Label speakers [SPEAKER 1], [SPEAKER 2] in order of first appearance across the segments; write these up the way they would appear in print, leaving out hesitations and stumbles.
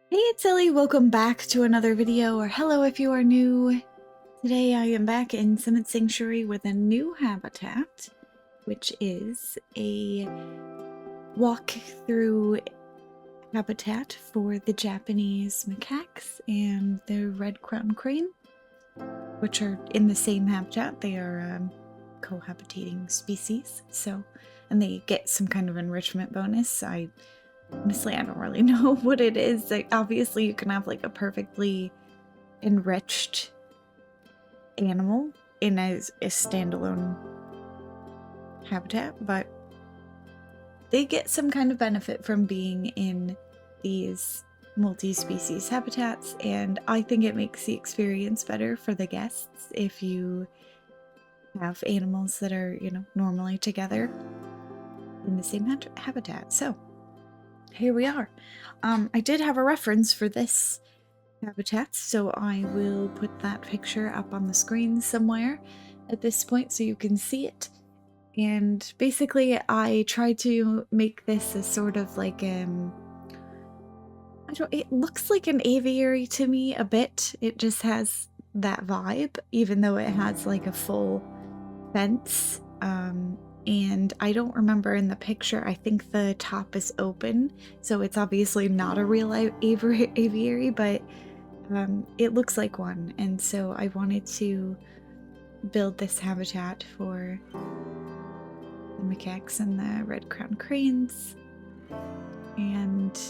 [SPEAKER 1] Hey, it's Ellie. Welcome back to another video, or hello if you are new. Today I am back in Summit Sanctuary with a new habitat, which is a walk through habitat for the Japanese macaques and the red crown crane, which are in the same habitat. They are cohabitating species, and they get some kind of enrichment bonus. Honestly, I don't really know what it is. Like, obviously, you can have like a perfectly enriched animal in a standalone habitat, but they get some kind of benefit from being in these multi-species habitats, and I think it makes the experience better for the guests if you have animals that are, normally together in the same habitat. So here we are. I did have a reference for this habitat, so I will put that picture up on the screen somewhere at this point so you can see it. And basically, I tried to make this a sort of like it looks like an aviary to me a bit. It just has that vibe, even though it has like a full fence. And I don't remember in the picture, I think the top is open, so it's obviously not a real aviary, but it looks like one. And so I wanted to build this habitat for the macaques and the red crown cranes. And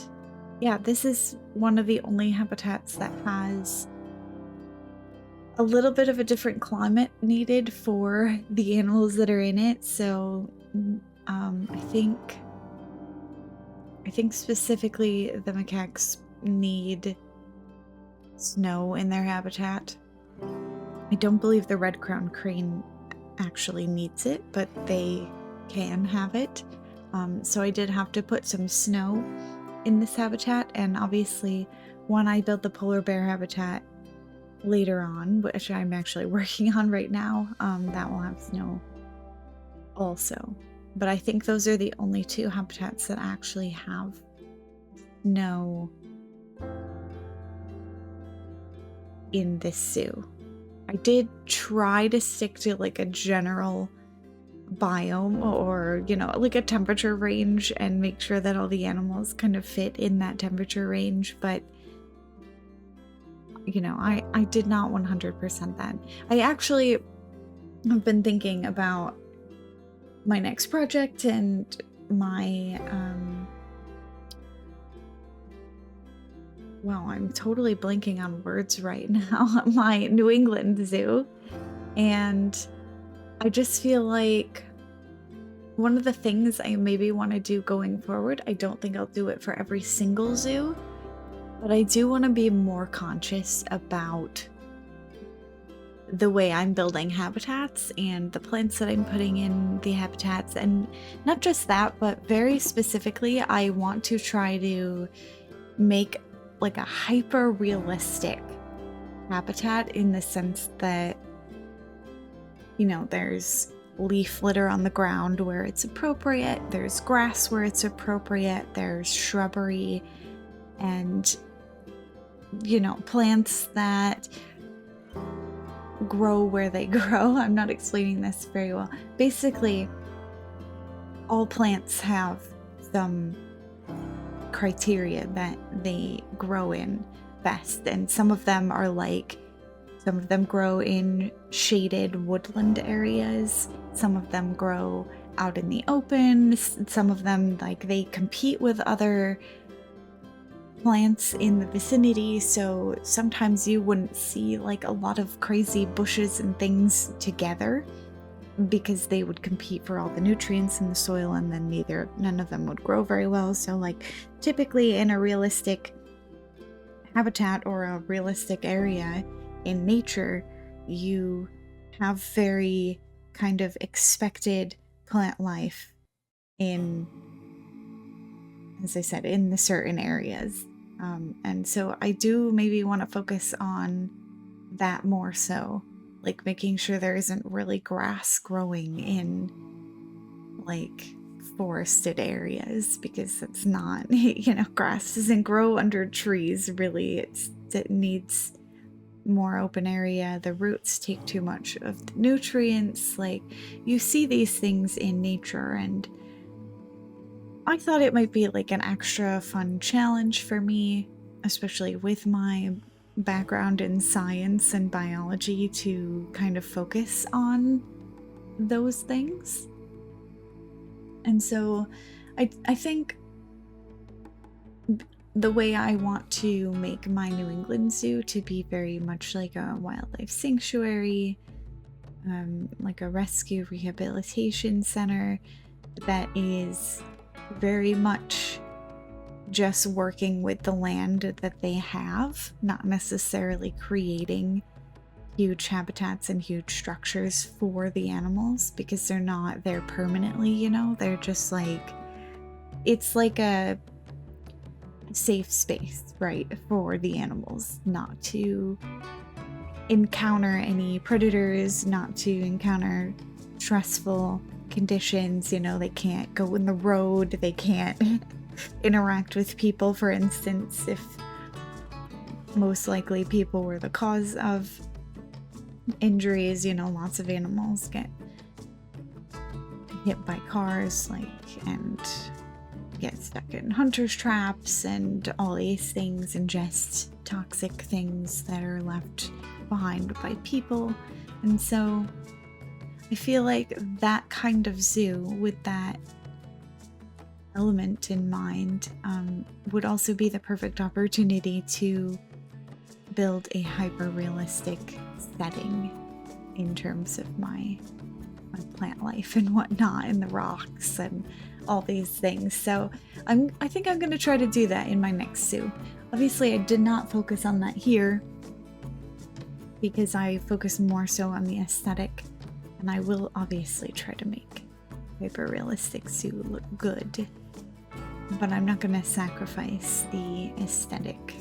[SPEAKER 1] yeah, this is one of the only habitats that has a little bit of a different climate needed for the animals that are in it. So I think specifically the macaques need snow in their habitat. I don't believe the red crown crane actually needs it, but they can have it. So I did have to put some snow in this habitat, and obviously when I build the polar bear habitat later on, which I'm actually working on right now, that will have snow also. But I think those are the only two habitats that actually have snow in this zoo. I did try to stick to like a general biome, or like a temperature range, and make sure that all the animals kind of fit in that temperature range, but I did not 100% that. I actually have been thinking about my next project and my wow, I'm totally blanking on words right now. My New England zoo. And I just feel like one of the things I maybe want to do going forward, I don't think I'll do it for every single zoo, but I do want to be more conscious about the way I'm building habitats and the plants that I'm putting in the habitats. And not just that, but very specifically, I want to try to make like a hyper realistic habitat, in the sense that there's leaf litter on the ground where it's appropriate, there's grass where it's appropriate, there's shrubbery, and plants that grow where they grow. I'm not explaining this very well. Basically, all plants have some criteria that they grow in best, and some of them grow in shaded woodland areas, some of them grow out in the open, some of them they compete with other plants in the vicinity, so sometimes you wouldn't see like a lot of crazy bushes and things together because they would compete for all the nutrients in the soil, and then none of them would grow very well. So typically in a realistic habitat or a realistic area in nature, you have very kind of expected plant life in, as I said, in the certain areas. And so I do maybe want to focus on that more so, making sure there isn't really grass growing in forested areas, because it's not, you know, grass doesn't grow under trees really. It needs more open area. The roots take too much of the nutrients. Like, you see these things in nature, and I thought it might be like an extra fun challenge for me, especially with my background in science and biology, to kind of focus on those things. And so I think the way I want to make my New England Zoo to be very much like a wildlife sanctuary, like a rescue rehabilitation center that is very much just working with the land that they have, not necessarily creating huge habitats and huge structures for the animals, because they're not there permanently, you know? They're just like, it's like a safe space, right, for the animals not to encounter any predators, not to encounter stressful conditions. You know, they can't go in the road, they can't interact with people, for instance, if most likely people were the cause of injuries. You know, lots of animals get hit by cars, like, and get stuck in hunters' traps and all these things, ingest toxic things that are left behind by people. And so I feel like that kind of zoo with that element in mind would also be the perfect opportunity to build a hyper-realistic setting in terms of my plant life and whatnot, and the rocks and all these things. So I think I'm going to try to do that in my next zoo. Obviously, I did not focus on that here because I focus more so on the aesthetic, and I will obviously try to make hyper-realistic zoo look good, but I'm not going to sacrifice the aesthetic.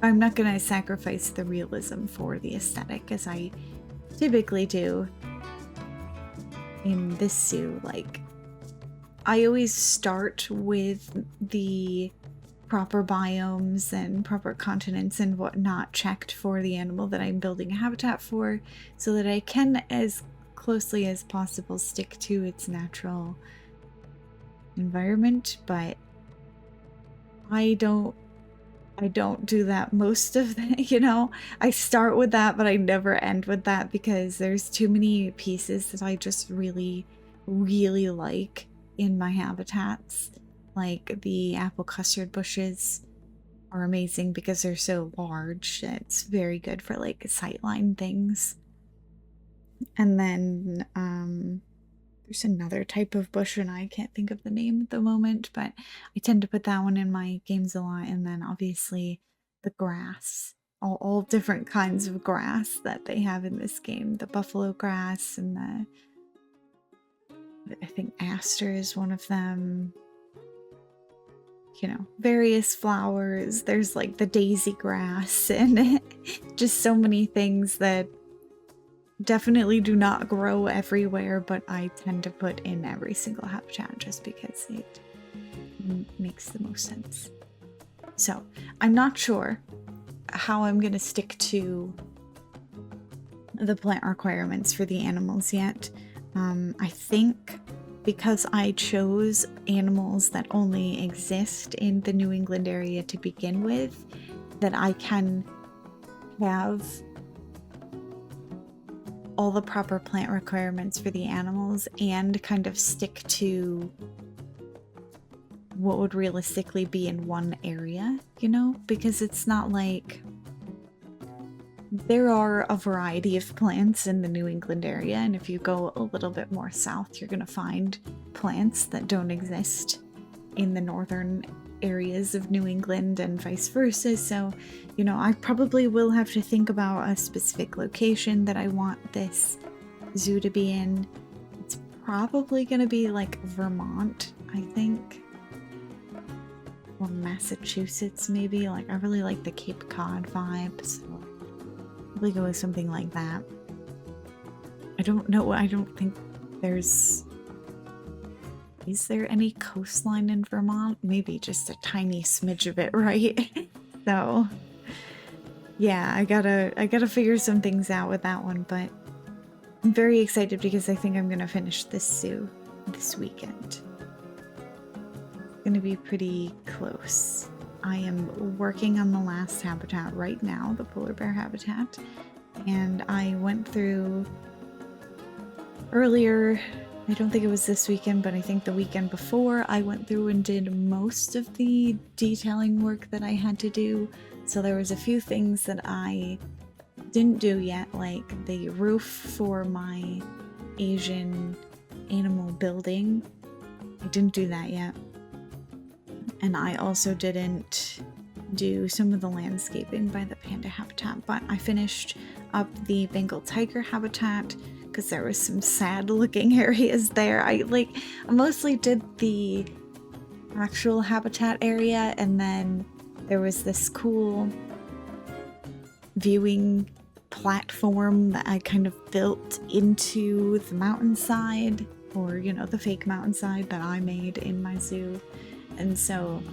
[SPEAKER 1] I'm not going to sacrifice the realism for the aesthetic, as I typically do in this zoo. Like, I always start with the proper biomes and proper continents and whatnot checked for the animal that I'm building a habitat for, so that I can, as closely as possible, stick to its natural environment. But I don't do that most of the, you know, I start with that, but I never end with that, because there's too many pieces that I just really, really like in my habitats. Like, the apple custard bushes are amazing because they're so large. It's very good for like sightline things. And then there's another type of bush, and I can't think of the name at the moment, but I tend to put that one in my games a lot. And then obviously the grass, all different kinds of grass that they have in this game. The buffalo grass and I think aster is one of them. You know, various flowers. There's like the daisy grass and just so many things that definitely do not grow everywhere, but I tend to put in every single habitat just because it makes the most sense. So I'm not sure how I'm going to stick to the plant requirements for the animals yet. I think because I chose animals that only exist in the New England area to begin with, that I can have all the proper plant requirements for the animals and kind of stick to what would realistically be in one area, you know? Because it's not like there are a variety of plants in the New England area, and if you go a little bit more south, you're gonna find plants that don't exist in the northern areas of New England and vice versa. So, you know, I probably will have to think about a specific location that I want this zoo to be in. It's probably gonna be like Vermont, I think, or Massachusetts maybe. Like, I really like the Cape Cod vibe, so probably go with something like that. I don't know, I don't think there's Is there any coastline in Vermont? Maybe just a tiny smidge of it, right? So yeah, I gotta figure some things out with that one, but I'm very excited because I think I'm gonna finish this zoo this weekend. It's gonna be pretty close. I am working on the last habitat right now, the polar bear habitat, and I went through earlier, I don't think it was this weekend, but I think the weekend before, I went through and did most of the detailing work that I had to do. So there was a few things that I didn't do yet, like the roof for my Asian animal building. I didn't do that yet. And I also didn't do some of the landscaping by the panda habitat, but I finished up the Bengal tiger habitat because there was some sad looking areas there. I mostly did the actual habitat area, and then there was this cool viewing platform that I kind of built into the mountainside, or you know, the fake mountainside that I made in my zoo. And so,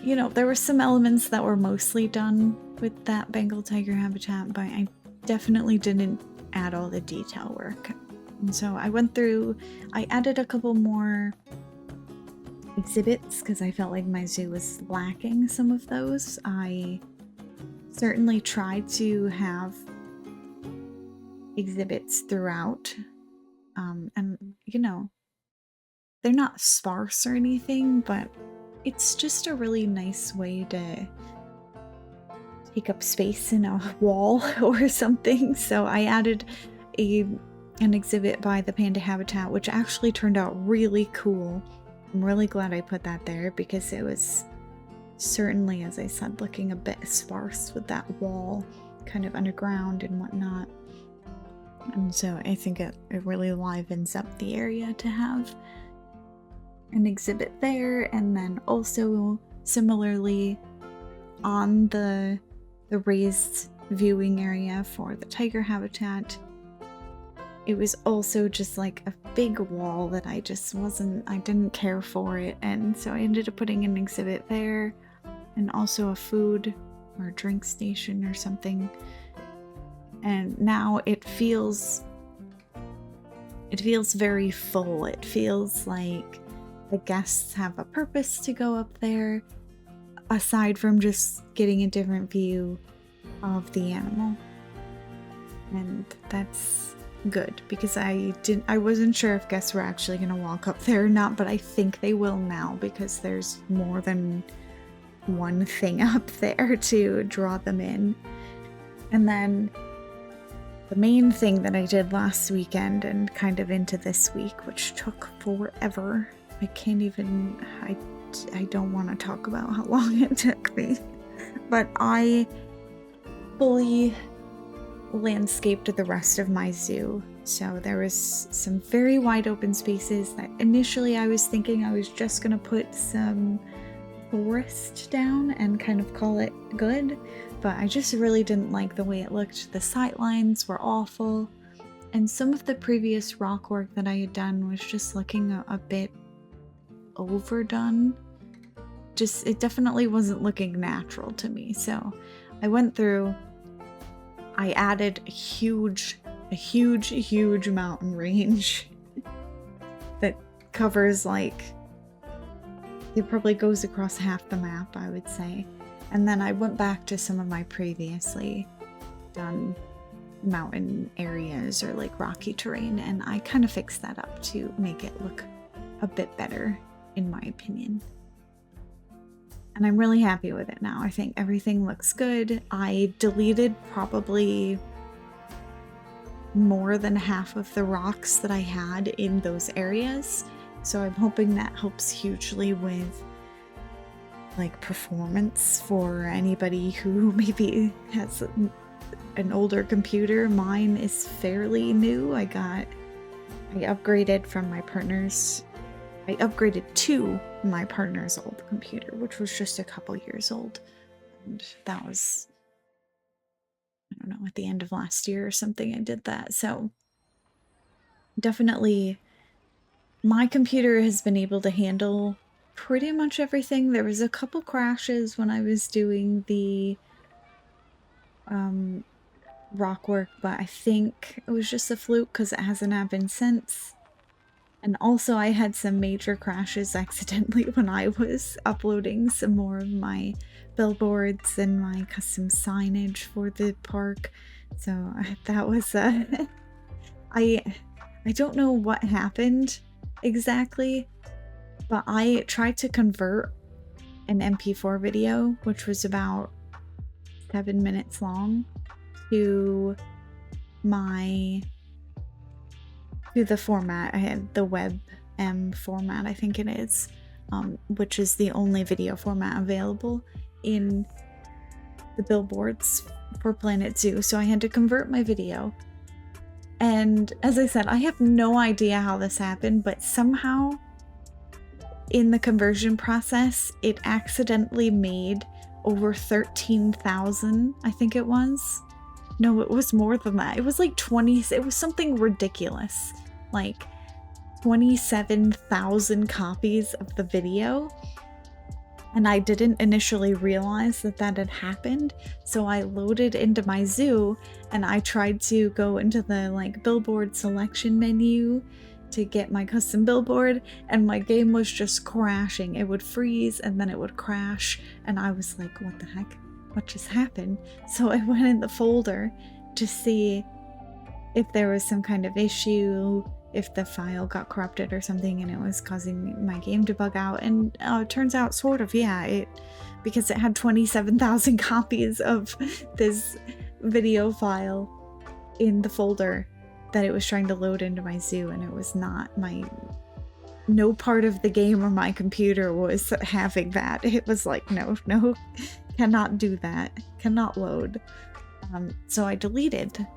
[SPEAKER 1] you know, there were some elements that were mostly done with that Bengal tiger habitat, but I definitely didn't add all the detail work. And so I went through, I added a couple more exhibits because I felt like my zoo was lacking some of those. I certainly tried to have exhibits throughout, and you know, they're not sparse or anything, but it's just a really nice way to take up space in a wall or something. So I added an exhibit by the panda habitat, which actually turned out really cool. I'm really glad I put that there because it was certainly, as I said, looking a bit sparse with that wall kind of underground and whatnot. And so I think it really livens up the area to have an exhibit there. And then also similarly on the raised viewing area for the tiger habitat, it was also just like a big wall that I didn't care for it, and so I ended up putting an exhibit there and also a food or drink station or something. And now it feels very full. It feels like the guests have a purpose to go up there, aside from just getting a different view of the animal. And that's good because I wasn't sure if guests were actually going to walk up there or not, but I think they will now because there's more than one thing up there to draw them in. And then the main thing that I did last weekend and kind of into this week, which took forever. I don't want to talk about how long it took me, but I fully landscaped the rest of my zoo. So there was some very wide open spaces that initially I was thinking I was just gonna put some forest down and kind of call it good, but I just really didn't like the way it looked. The sightlines were awful, and some of the previous rock work that I had done was just looking a bit overdone. It definitely wasn't looking natural to me. So I went through, I added a huge mountain range that covers, like, it probably goes across half the map, I would say. And then I went back to some of my previously done mountain areas or like rocky terrain, and I kind of fixed that up to make it look a bit better, in my opinion. And I'm really happy with it now. I think everything looks good. I deleted probably more than half of the rocks that I had in those areas. So I'm hoping that helps hugely with like performance for anybody who maybe has an older computer. Mine is fairly new. I upgraded from my partner's. I upgraded to my partner's old computer, which was just a couple years old. And that was, I don't know, at the end of last year or something I did that. So definitely my computer has been able to handle pretty much everything. There was a couple crashes when I was doing the rock work, but I think it was just a fluke because it hasn't happened since. And also I had some major crashes accidentally when I was uploading some more of my billboards and my custom signage for the park. So that was I don't know what happened exactly, but I tried to convert an MP4 video, which was about 7 minutes long, to the format. I had the WebM format, I think it is, which is the only video format available in the billboards for Planet Zoo. So I had to convert my video. And as I said, I have no idea how this happened, but somehow in the conversion process, it accidentally made over 13,000, I think it was. No, it was more than that. It was like 20, it was something ridiculous. Like 27,000 copies of the video. And I didn't initially realize that that had happened. So I loaded into my zoo and I tried to go into the like billboard selection menu to get my custom billboard, and my game was just crashing. It would freeze and then it would crash. And I was like, what the heck? What just happened? So I went in the folder to see if there was some kind of issue, if the file got corrupted or something and it was causing my game to bug out. And it turns out sort of, yeah, because it had 27,000 copies of this video file in the folder that it was trying to load into my zoo, and it was not no part of the game or my computer was having that. It was like, no, cannot do that, cannot load. So I deleted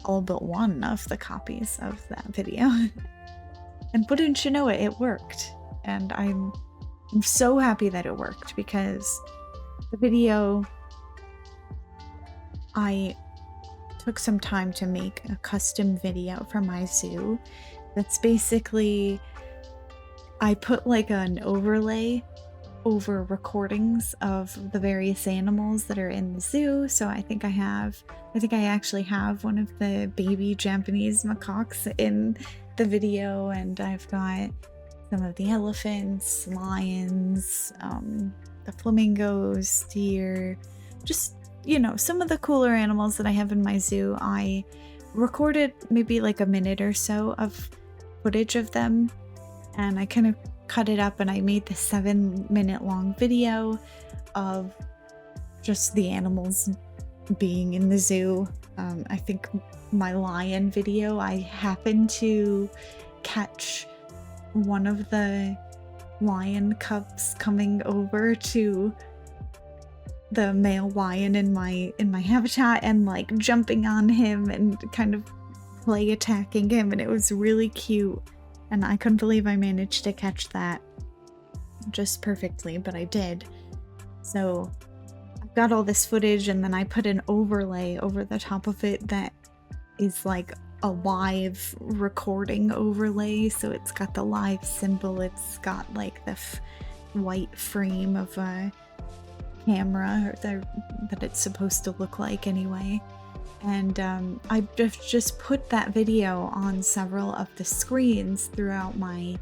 [SPEAKER 1] all but one of the copies of that video. And wouldn't you know it, it worked. And I'm so happy that it worked, because the video, I took some time to make a custom video for my zoo. That's basically, I put like an overlay over recordings of the various animals that are in the zoo. So I think I actually have one of the baby Japanese macaques in the video, and I've got some of the elephants, lions, the flamingos, deer, just, you know, some of the cooler animals that I have in my zoo. I recorded maybe like a minute or so of footage of them, and I kind of cut it up and I made this 7-minute long video of just the animals being in the zoo. I think my lion video, I happened to catch one of the lion cubs coming over to the male lion in my habitat and like jumping on him and kind of play attacking him, and it was really cute. And I couldn't believe I managed to catch that just perfectly, but I did. So I've got all this footage, and then I put an overlay over the top of it that is like a live recording overlay. So it's got the live symbol, it's got like the white frame of a camera that it's supposed to look like anyway. And I just put that video on several of the screens throughout my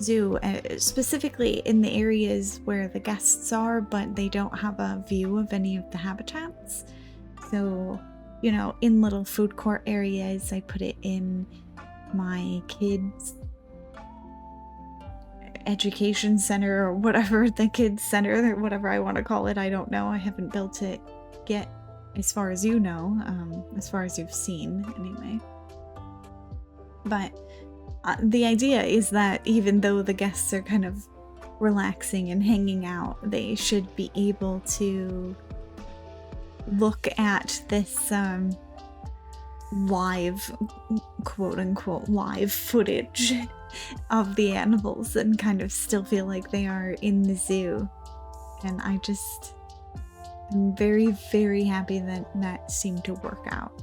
[SPEAKER 1] zoo, specifically in the areas where the guests are, but they don't have a view of any of the habitats. So, you know, in little food court areas, I put it in my kids' education center, or whatever, the kids center, or whatever I want to call it. I don't know. I haven't built it yet, as far as you know, as far as you've seen anyway. But the idea is that even though the guests are kind of relaxing and hanging out, they should be able to look at this live, quote-unquote, live footage of the animals and kind of still feel like they are in the zoo. And I'm very, very happy that that seemed to work out.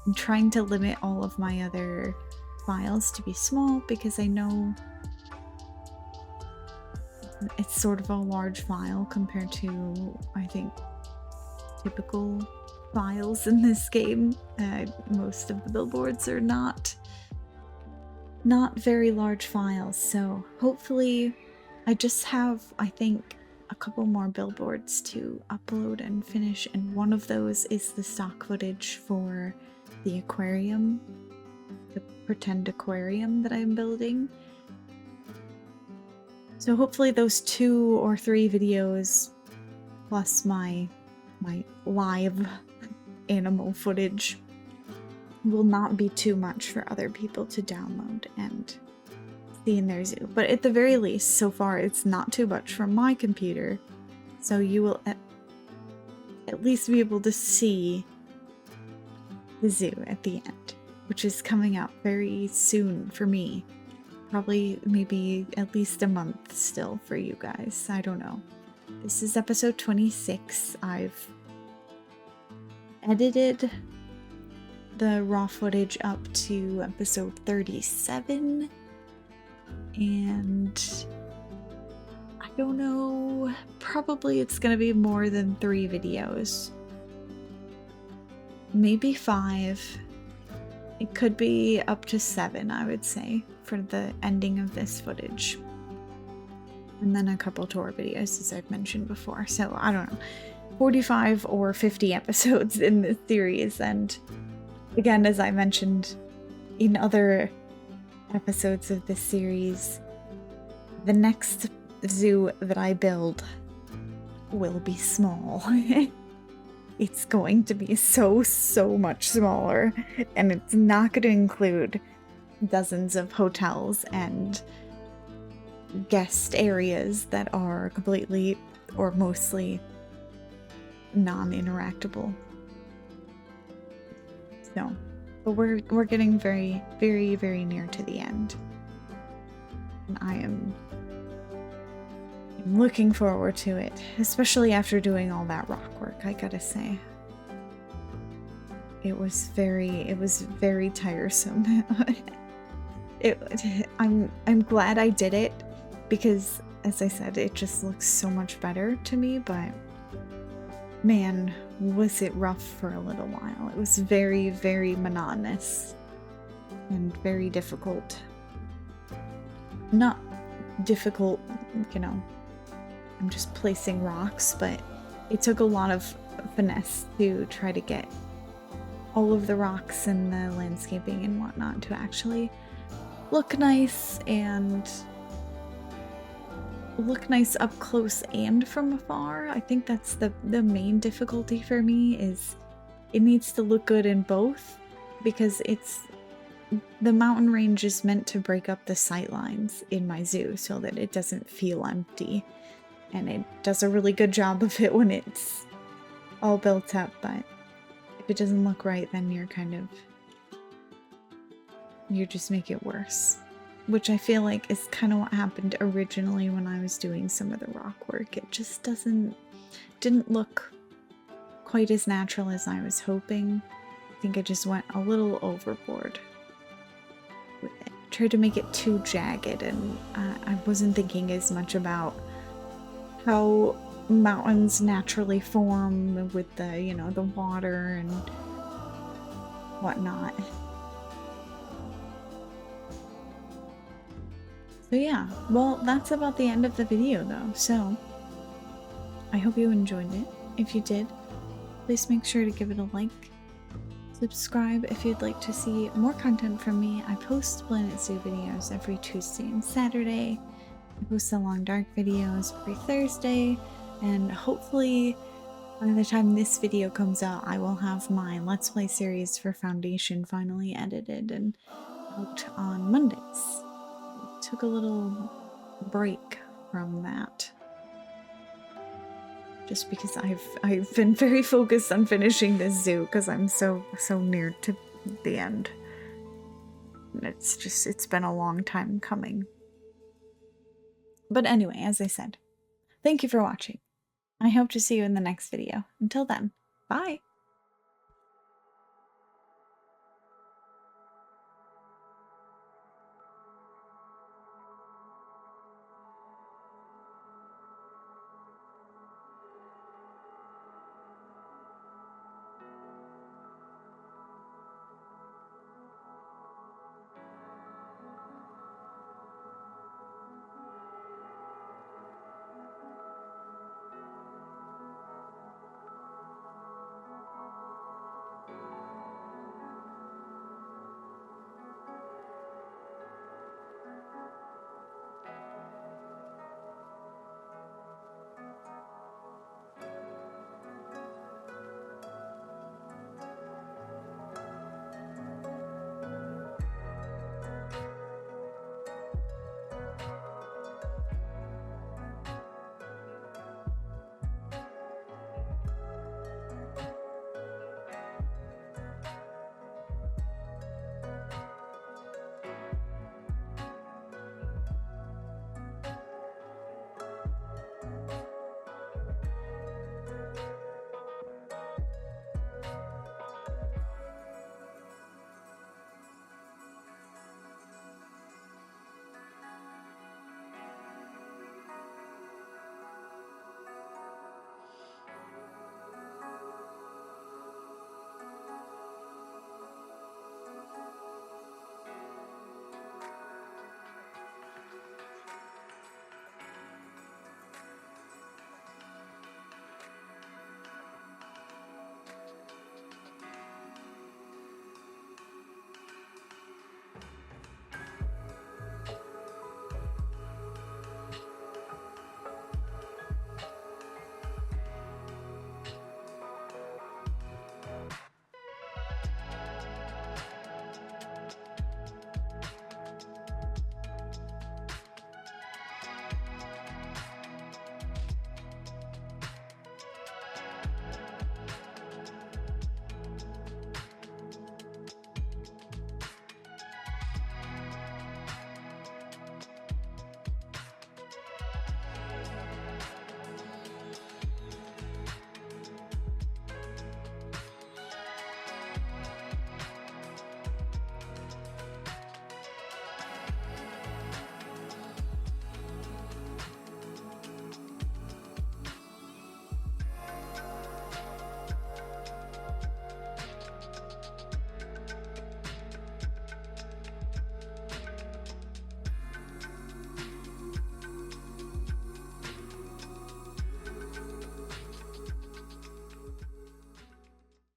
[SPEAKER 1] I'm trying to limit all of my other files to be small because I know it's sort of a large file compared to, I think, typical files in this game. Most of the billboards are not very large files, so hopefully I just have, I think, a couple more billboards to upload and finish, and one of those is the stock footage for the aquarium, the pretend aquarium that I'm building. So hopefully those 2 or 3 videos plus my live animal footage will not be too much for other people to download and see in their zoo. But at the very least, so far it's not too much from my computer, so you will at least be able to see the zoo at the end, which is coming out very soon for me. Probably maybe at least a month still for you guys. I don't know. This is episode 26. I've edited the raw footage up to episode 37, and I don't know, probably it's gonna be more than 3 videos. Maybe 5. It could be up to 7, I would say, for the ending of this footage. And then a couple tour videos, as I've mentioned before. So, I don't know, 45 or 50 episodes in this series. And again, as I mentioned in other episodes of this series, the next zoo that I build will be small. It's going to be so much smaller, and it's not going to include dozens of hotels and guest areas that are completely or mostly non-interactable. So, but we're getting very near to the end, and I'm looking forward to it, especially after doing all that rock work. I gotta say, it was very tiresome. I'm glad I did it because, as I said, it just looks so much better to me, but man, was it rough for a little while. It was very monotonous and very difficult. Not difficult, you know, I'm just placing rocks, but it took a lot of finesse to try to get all of the rocks and the landscaping and whatnot to actually look nice, and look nice up close and from afar. I think that's the main difficulty for me, is it needs to look good in both, because the mountain range is meant to break up the sight lines in my zoo so that it doesn't feel empty, and it does a really good job of it when it's all built up, but if it doesn't look right, then you just make it worse. Which I feel like is kind of what happened originally when I was doing some of the rock work. It just didn't look quite as natural as I was hoping. I think I just went a little overboard with it. Tried to make it too jagged, and I wasn't thinking as much about how mountains naturally form with the, you know, the water and whatnot. So yeah, well, that's about the end of the video though, so I hope you enjoyed it. If you did, please make sure to give it a like. Subscribe if you'd like to see more content from me. I post Planet Zoo videos every Tuesday and Saturday. I post the Long Dark videos every Thursday, and hopefully by the time this video comes out, I will have my Let's Play series for Foundation finally edited and out on Mondays. Took a little break from that just because I've been very focused on finishing this zoo because I'm so near to the end. And it's been a long time coming. But anyway, as I said, thank you for watching. I hope to see you in the next video. Until then, bye!